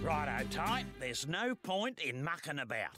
Righto, Ty. There's no point in mucking about.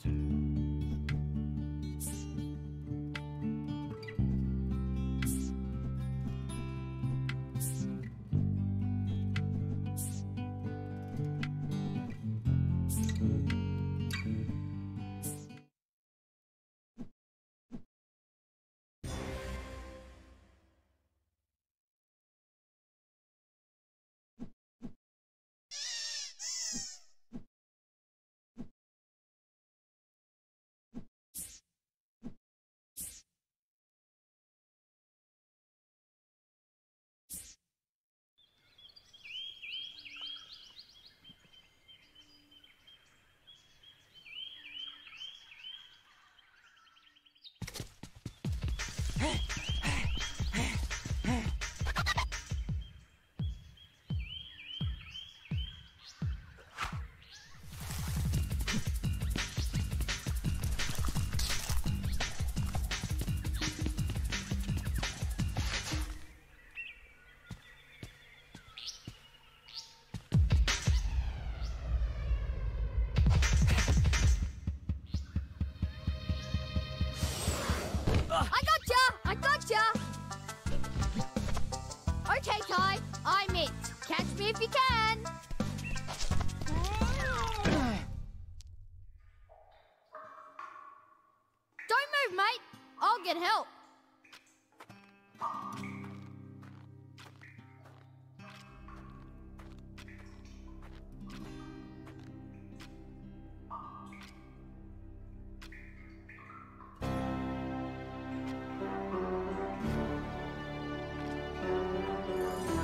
I gotcha! Okay, Kai, I'm it. Catch me if you can. Don't move, mate. I'll get help.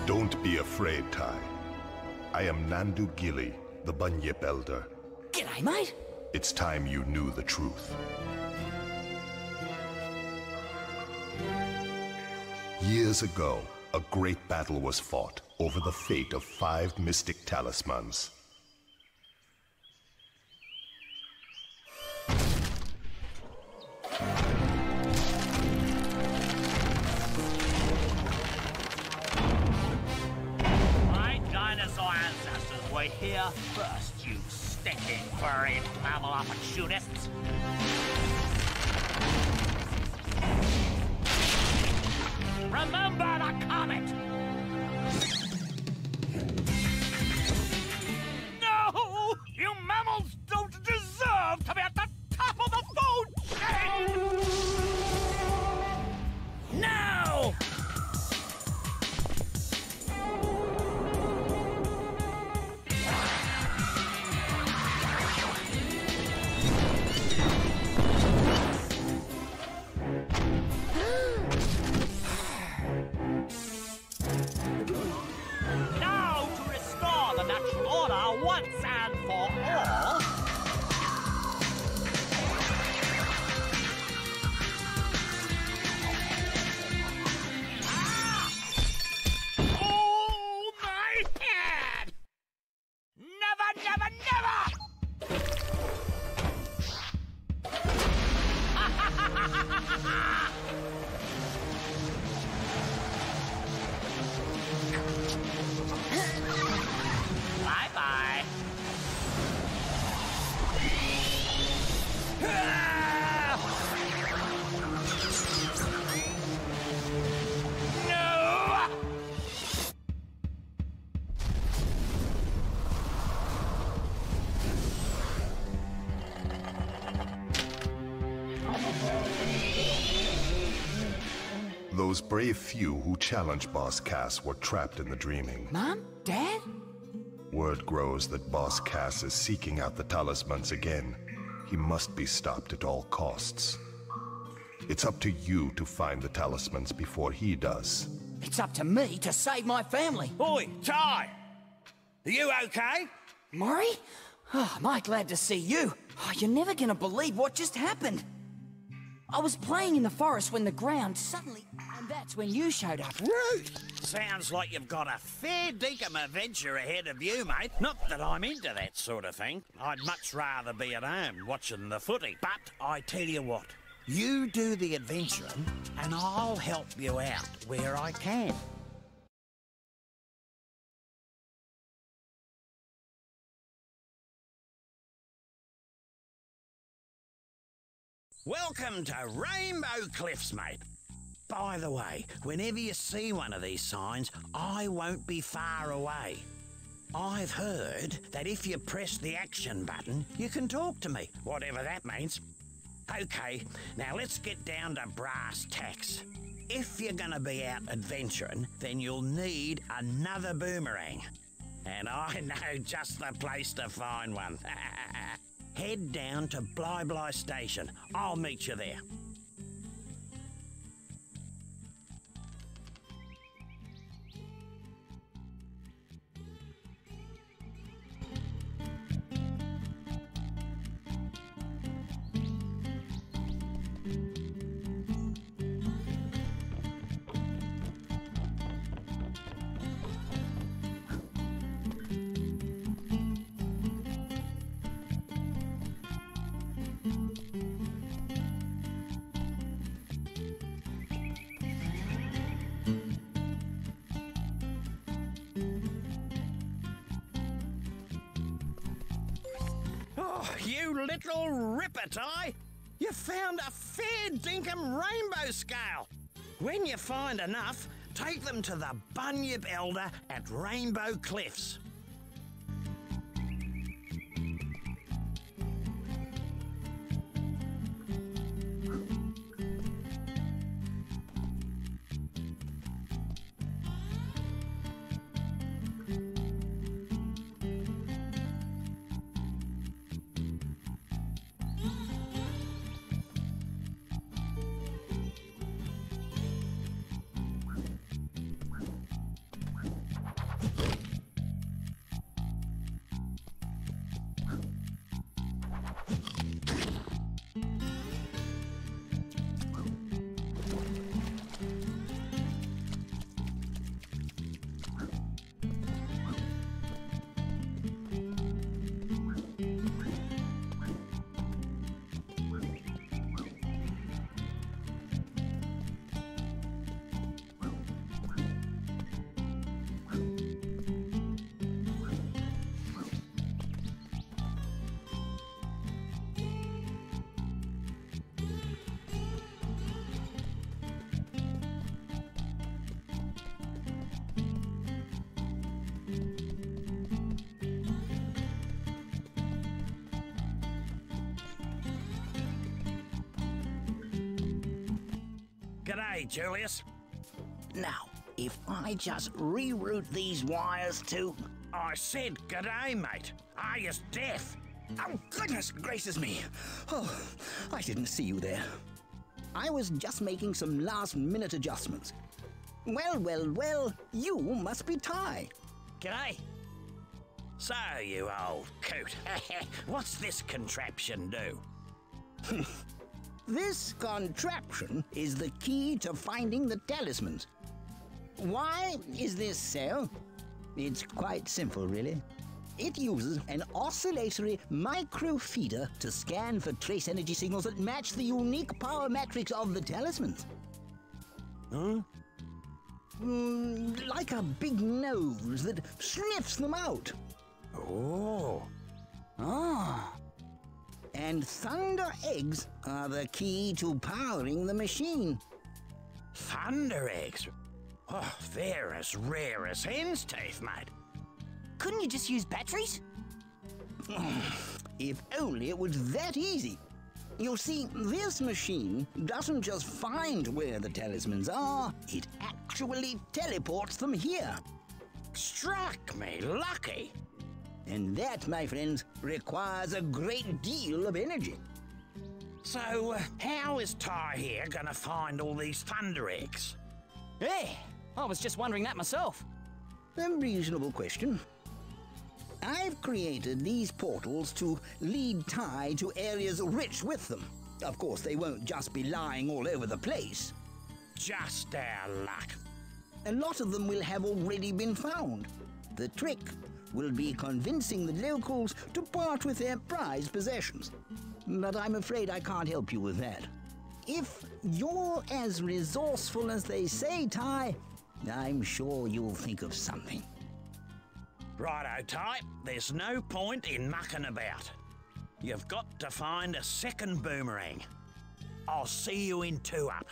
Don't be afraid, Ty. I am Nandu Gili, the Bunyip Elder. G'day, mate. It's time you knew the truth. Years ago, a great battle was fought over the fate of 5 mystic talismans. We're here first, you stinking furry mammal opportunists. Remember the comet! No! You mammals don't deserve to be at the top of the food chain! No! Once and for all. Ah! Oh, my head! Never, never, never! Bye-bye. Those brave few who challenged Boss Cass were trapped in the dreaming. Mom? Dad? Word grows that Boss Cass is seeking out the talismans again. He must be stopped at all costs. It's up to you to find the talismans before he does. It's up to me to save my family. Oi, Ty! Are you okay? Maury? Oh, am I glad to see you. Oh, you're never gonna believe what just happened. I was playing in the forest when the ground suddenly... And that's when you showed up. Rude! Sounds like you've got a fair dinkum adventure ahead of you, mate. Not that I'm into that sort of thing. I'd much rather be at home watching the footy. But I tell you what, you do the adventuring and I'll help you out where I can. Welcome to Rainbow Cliffs, mate. By the way, whenever you see one of these signs, I won't be far away. I've heard that if you press the action button, you can talk to me, whatever that means. Okay, now let's get down to brass tacks. If you're gonna be out adventuring, then you'll need another boomerang. And I know just the place to find one. Head down to Bly Bly Station. I'll meet you there. You little ripper, Ty! You found a fair dinkum rainbow scale! When you find enough, take them to the Bunyip Elder at Rainbow Cliffs. G'day, Julius. Now, if I just reroute these wires to... I said g'day, mate. Are you deaf? Oh, goodness gracious me. Oh, I didn't see you there. I was just making some last-minute adjustments. Well, you must be Ty. G'day. So, you old coot, what's this contraption do? This contraption is the key to finding the talismans. Why is this so? It's quite simple, really. It uses an oscillatory microfeeder to scan for trace energy signals that match the unique power matrix of the talismans. Huh? Like a big nose that sniffs them out. Oh. Ah. And thunder eggs are the key to powering the machine. Thunder eggs? Oh, they're as rare as hen's teeth, mate. Couldn't you just use batteries? If only it was that easy. You see, this machine doesn't just find where the talismans are, it actually teleports them here. Struck me lucky. And that, my friends, requires a great deal of energy. So, how is Ty here gonna find all these thunder eggs? Yeah, I was just wondering that myself. A reasonable question. I've created these portals to lead Ty to areas rich with them. Of course, they won't just be lying all over the place. Just our luck. A lot of them will have already been found. The trick will be convincing the locals to part with their prized possessions. But I'm afraid I can't help you with that. If you're as resourceful as they say, Ty, I'm sure you'll think of something. Righto, Ty. There's no point in mucking about. You've got to find a second boomerang. I'll see you in 2 Up.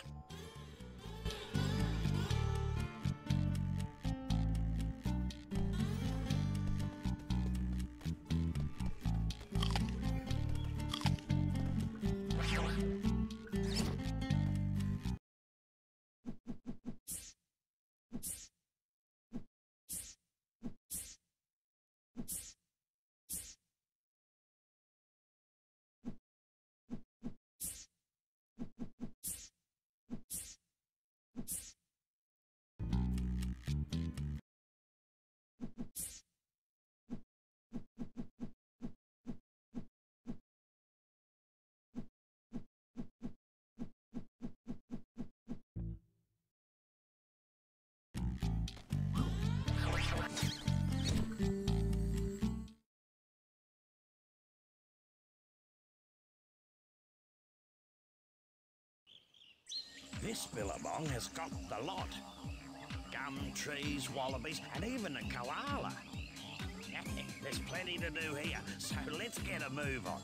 This billabong has got the lot. Gum trees, wallabies, and even a koala. There's plenty to do here, so let's get a move on.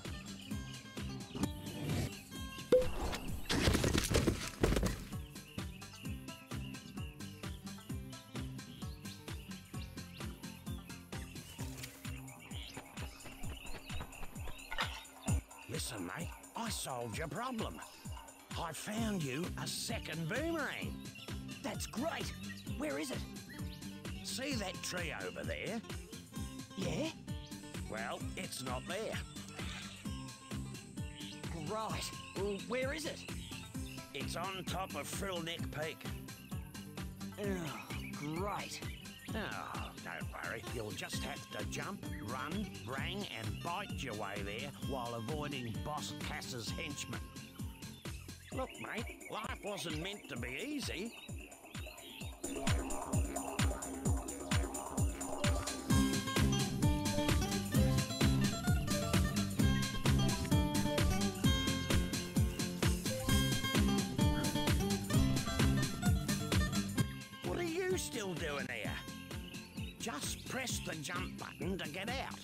Listen, mate, I solved your problem. I found you a second boomerang. That's great. Where is it? See that tree over there? Yeah? Well, it's not there. Right. Well, where is it? It's on top of Frill Neck Peak. Oh, great. Oh, don't worry. You'll just have to jump, run, brang, and bite your way there while avoiding Boss Cass's henchmen. Look, mate, life wasn't meant to be easy. What are you still doing here? Just press the jump button to get out.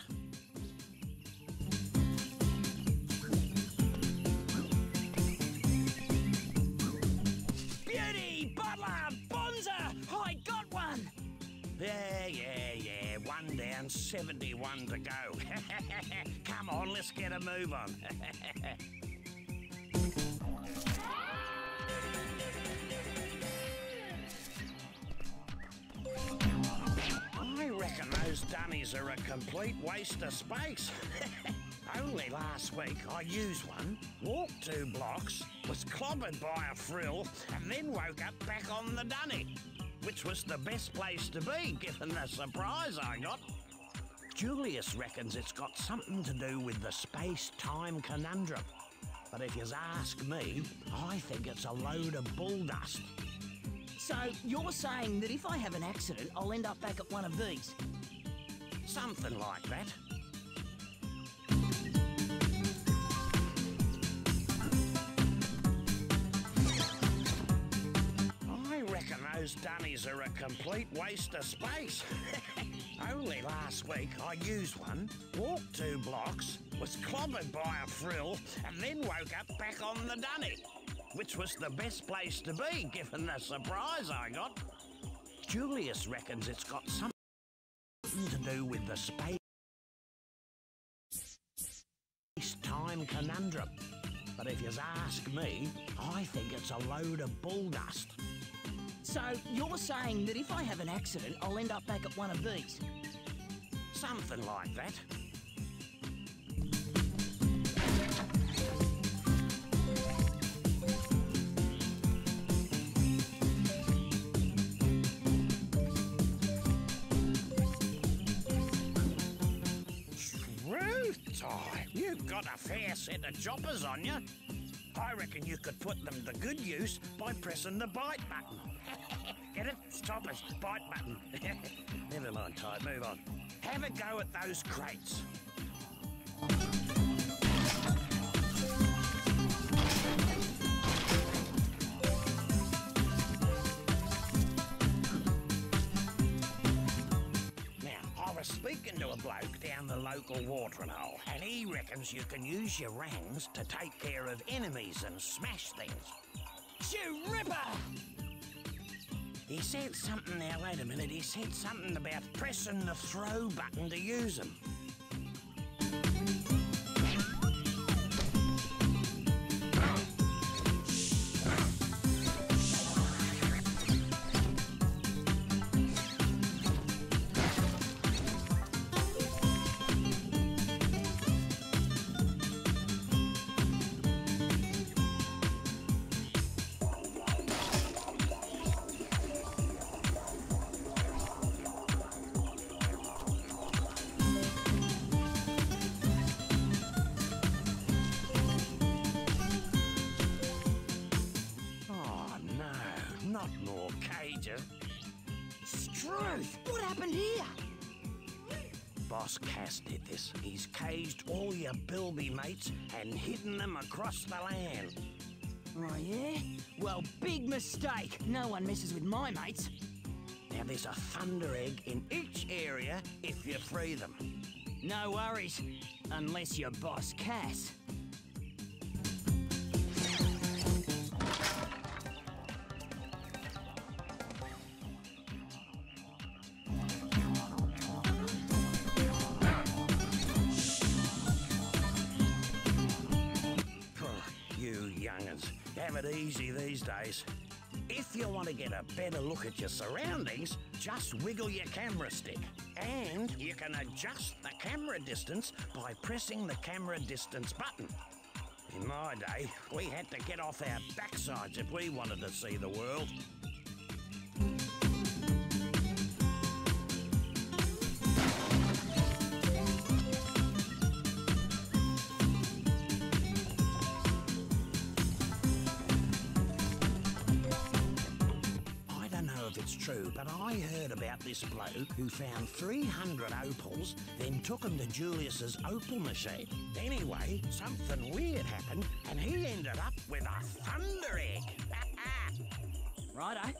Yeah. 1 down, 71 to go. Come on, let's get a move on. I reckon those dunnies are a complete waste of space. Only last week I used one, walked 2 blocks, was clobbered by a frill, and then woke up back on the dunny, which was the best place to be, given the surprise I got. Julius reckons it's got something to do with the space-time conundrum. But if you ask me, I think it's a load of bull dust. So, you're saying that if I have an accident, I'll end up back at one of these? Something like that. I reckon those dunnies are a complete waste of space. Only last week I used one, walked 2 blocks, was clobbered by a frill, and then woke up back on the dunny, which was the best place to be, given the surprise I got. Julius reckons it's got something to do with the space-time conundrum. But if you ask me, I think it's a load of bull dust. So, you're saying that if I have an accident, I'll end up back at one of these? Something like that. Truth time! You've got a fair set of choppers on you. I reckon you could put them to good use by pressing the bite button. Get it? Stoppers, bite button. Never mind, Ty, move on. Have a go at those crates. Now, I was speaking to to a bloke down the local watering hole, and he reckons you can use your rangs to take care of enemies and smash things. You ripper! He said something now, wait a minute, he said something about pressing the throw button to use them. Not more cages. Struth! What happened here? Boss Cass did this. He's caged all your bilby mates and hidden them across the land. Oh, yeah? Well, big mistake. No one messes with my mates. Now, there's a thunder egg in each area if you free them. No worries. Unless you're Boss Cass. You young'uns, have it easy these days. If you want to get a better look at your surroundings, just wiggle your camera stick. And you can adjust the camera distance by pressing the camera distance button. In my day, we had to get off our backsides if we wanted to see the world. It's true, but I heard about this bloke who found 300 opals, then took them to Julius's opal machine. Anyway, something weird happened, and he ended up with a thunder egg. Righto.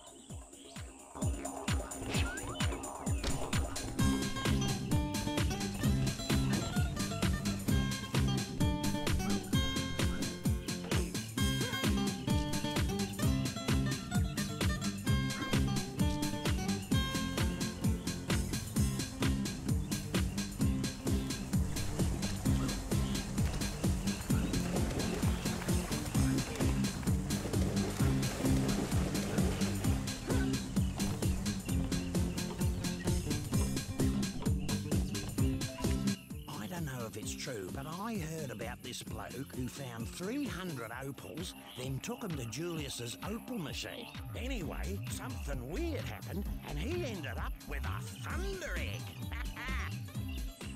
It's true, but I heard about this bloke who found 300 opals, then took them to Julius's opal machine. Anyway, something weird happened, and he ended up with a thunder egg.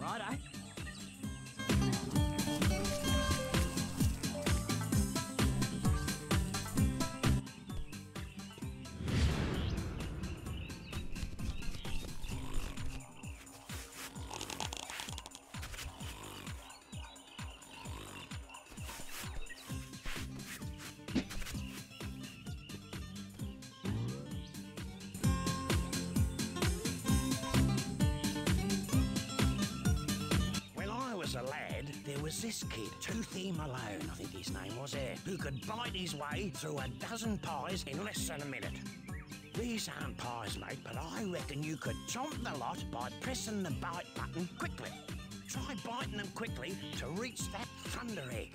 Righto. A lad, there was this kid, Toothy Malone, I think his name was, who could bite his way through a dozen pies in less than a minute. These aren't pies, mate, but I reckon you could chomp the lot by pressing the bite button quickly. Try biting them quickly to reach that thunder egg.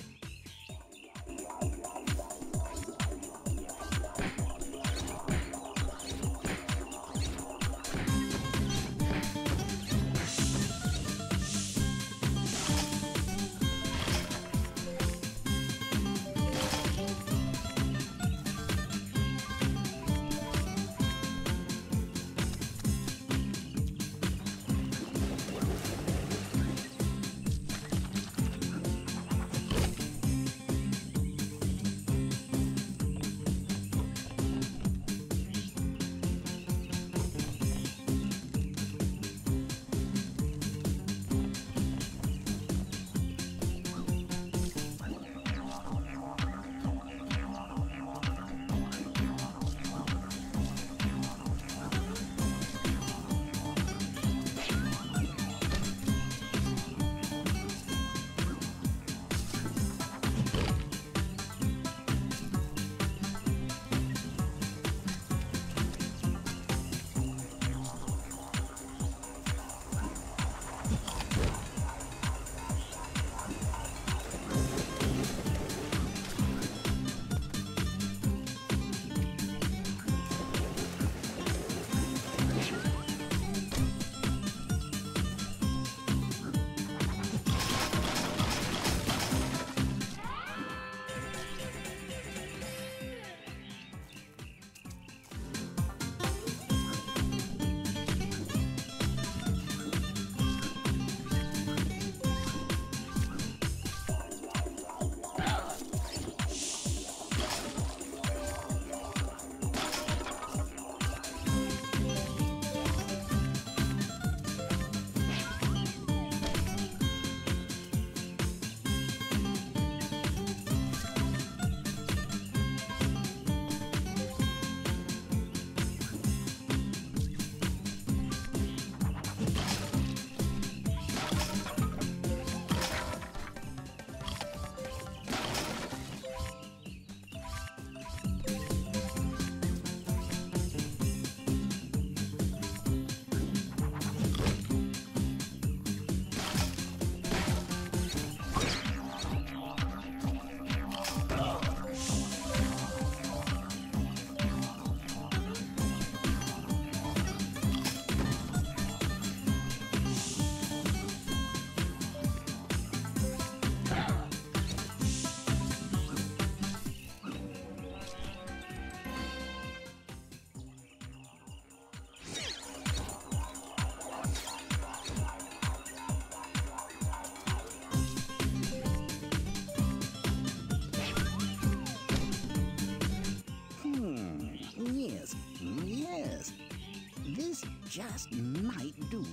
just might do.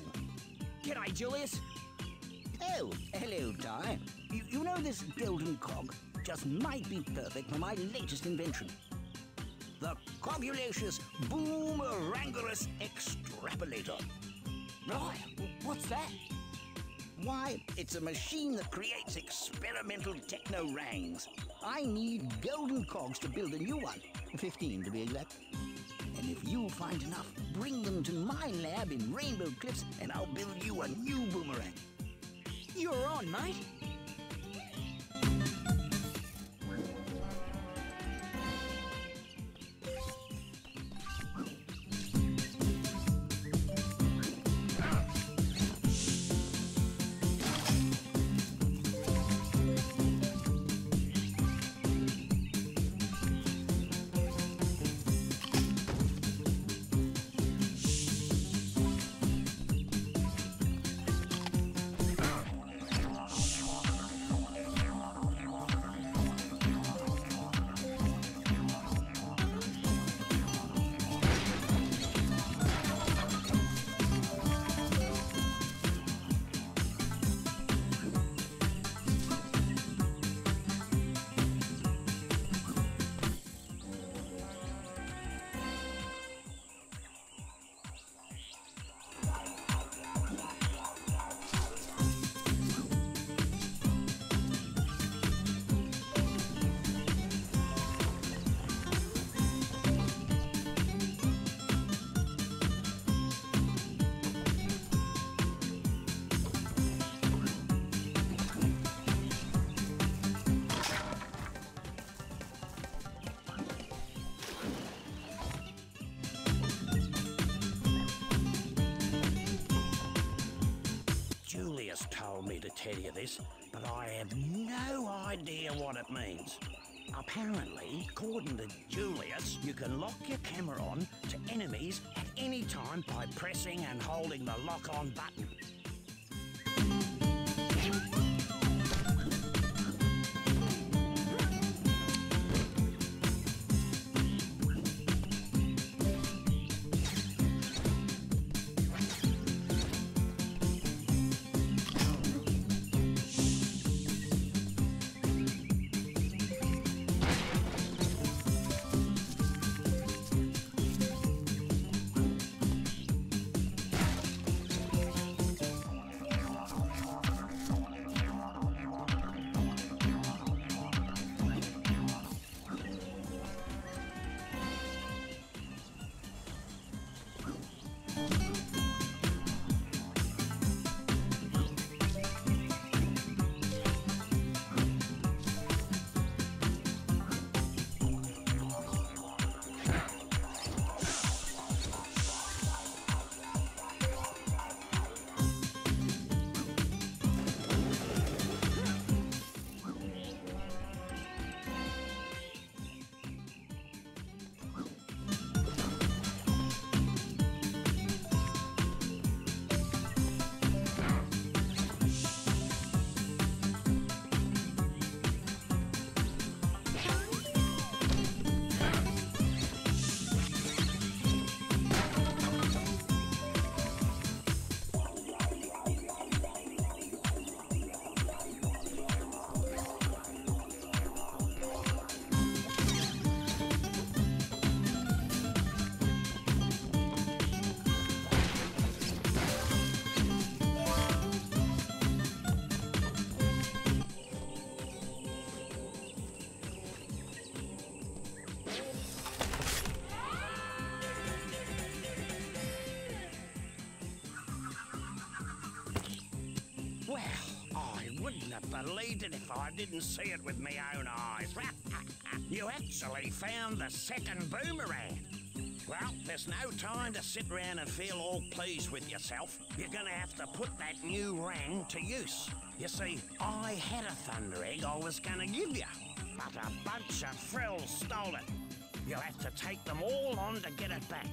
G'day, Julius. Oh, hello, Ty. You know this golden cog just might be perfect for my latest invention. The Cogulacious Boomerangulus Extrapolator. Right, what's that? Why, it's a machine that creates experimental techno-rangs. I need golden cogs to build a new one, 15 to be exact. And if you find enough, bring them to my lab in Rainbow Cliffs and I'll build you a new boomerang. You're on, mate. Julius told me to tell you this, but I have no idea what it means. Apparently, according to Julius, you can lock your camera on to enemies at any time by pressing and holding the lock-on button. Well, I wouldn't have believed it if I didn't see it with my own eyes. You actually found the second boomerang. Well, there's no time to sit around and feel all pleased with yourself. You're gonna have to put that new rang to use. You see, I had a thunder egg I was gonna give you, but a bunch of frills stole it. You'll have to take them all on to get it back.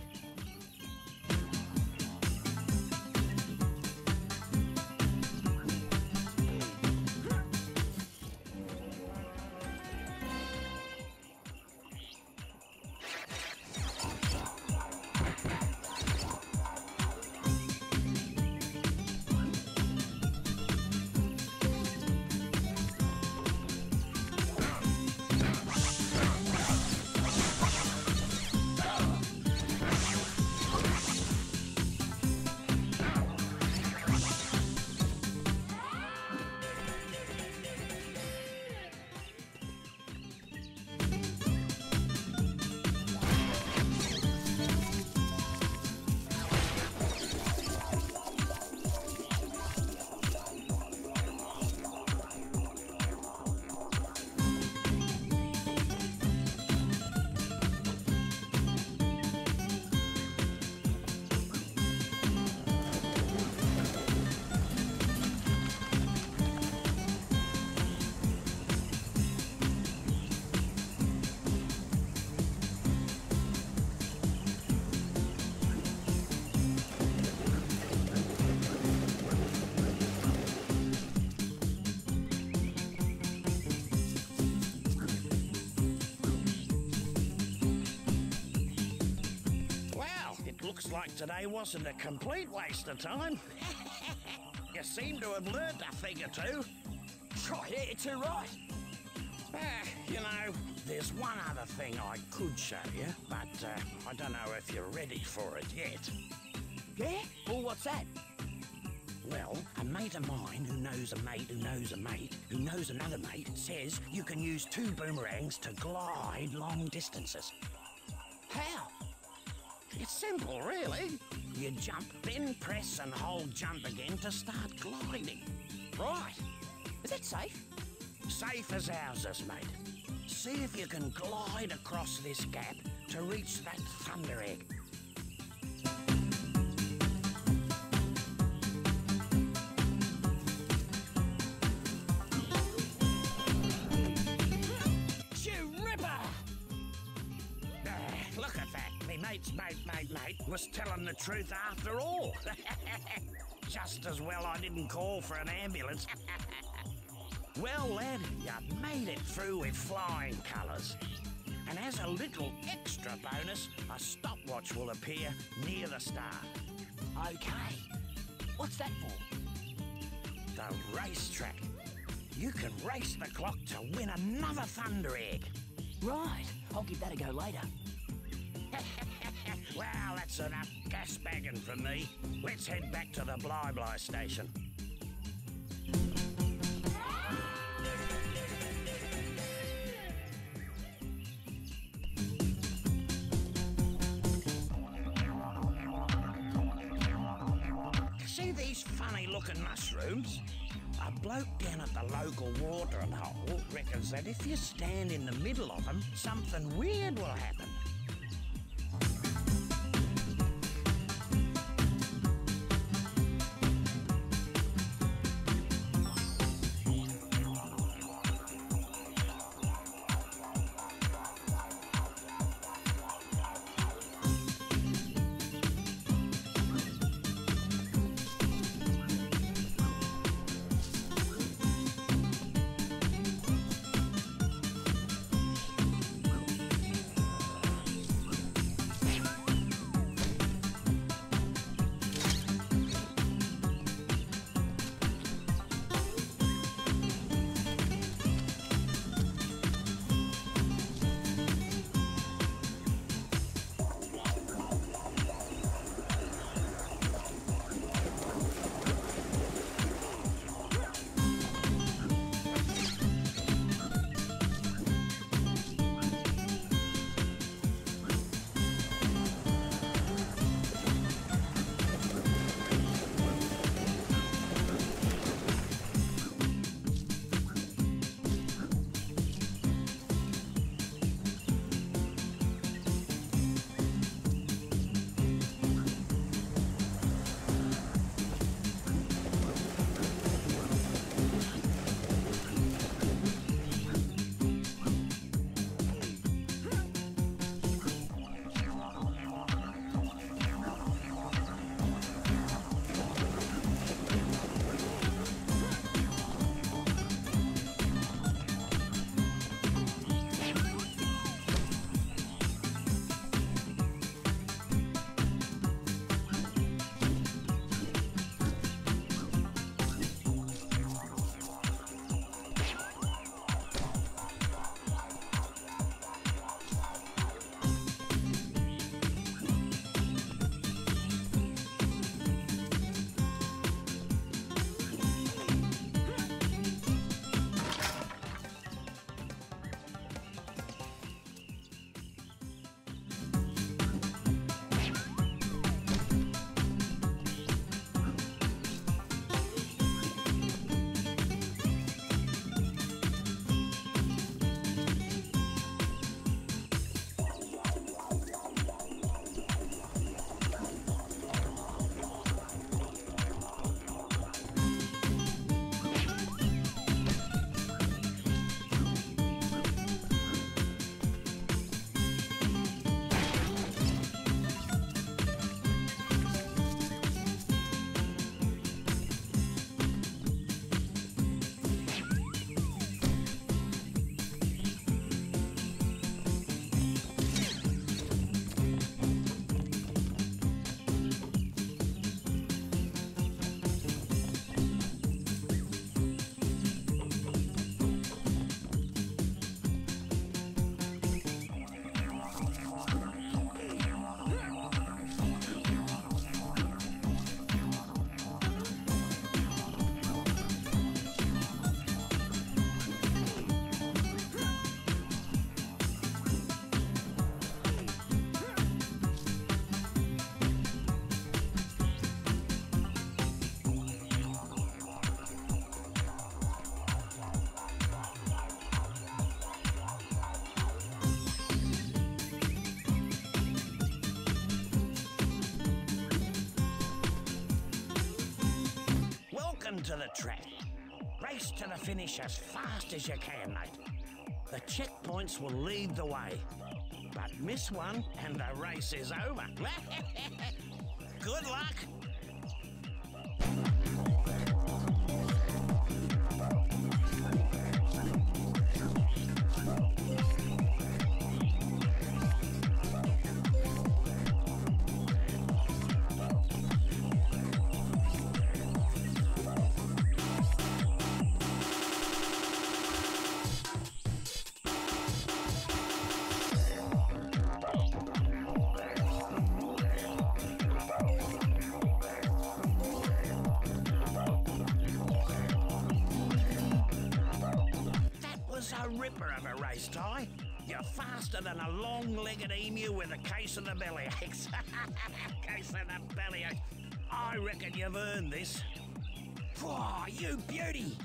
looks like today wasn't a complete waste of time. You seem to have learnt a thing or two. Try it, too right. You know, there's one other thing I could show you, but I don't know if you're ready for it yet. Yeah? Well, what's that? Well, a mate of mine who knows a mate who knows a mate who knows another mate says you can use 2 boomerangs to glide long distances. How? It's simple, really. You jump, then press and hold jump again to start gliding. Right. Is that safe? Safe as houses, mate. See if you can glide across this gap to reach that thunder egg. Look at that. Me mate's mate was telling the truth after all. Just as well I didn't call for an ambulance. Well, lad, you made it through with flying colours. And as a little extra bonus, a stopwatch will appear near the start. Okay. What's that for? The racetrack. You can race the clock to win another thunder egg. Right. I'll give that a go later. Well, that's enough gas bagging from me. Let's head back to the Bly station. See these funny-looking mushrooms? A bloke down at the local watering hole reckons that if you stand in the middle of them, something weird will happen. Welcome to the track. Race to the finish as fast as you can, mate. The checkpoints will lead the way. But miss one and the race is over. Good luck. A ripper of a race, Ty. You're faster than a long-legged emu with a case of the bellyaches. Case of the bellyaches. I reckon you've earned this. Whoa, you beauty!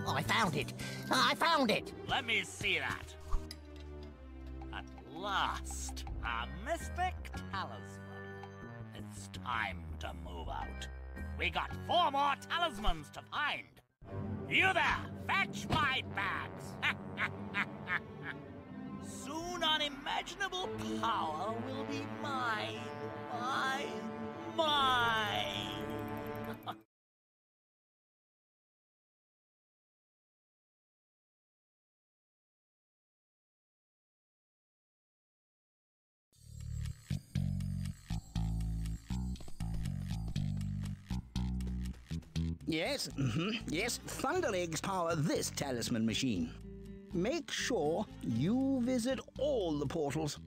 I found it! I found it! Let me see that. At last, a mystic talisman. It's time to move out. We got 4 more talismans to find. You there, fetch my bags. Soon unimaginable power will be mine. Mine. Yes, yes, Thunderlegs power this talisman machine. Make sure you visit all the portals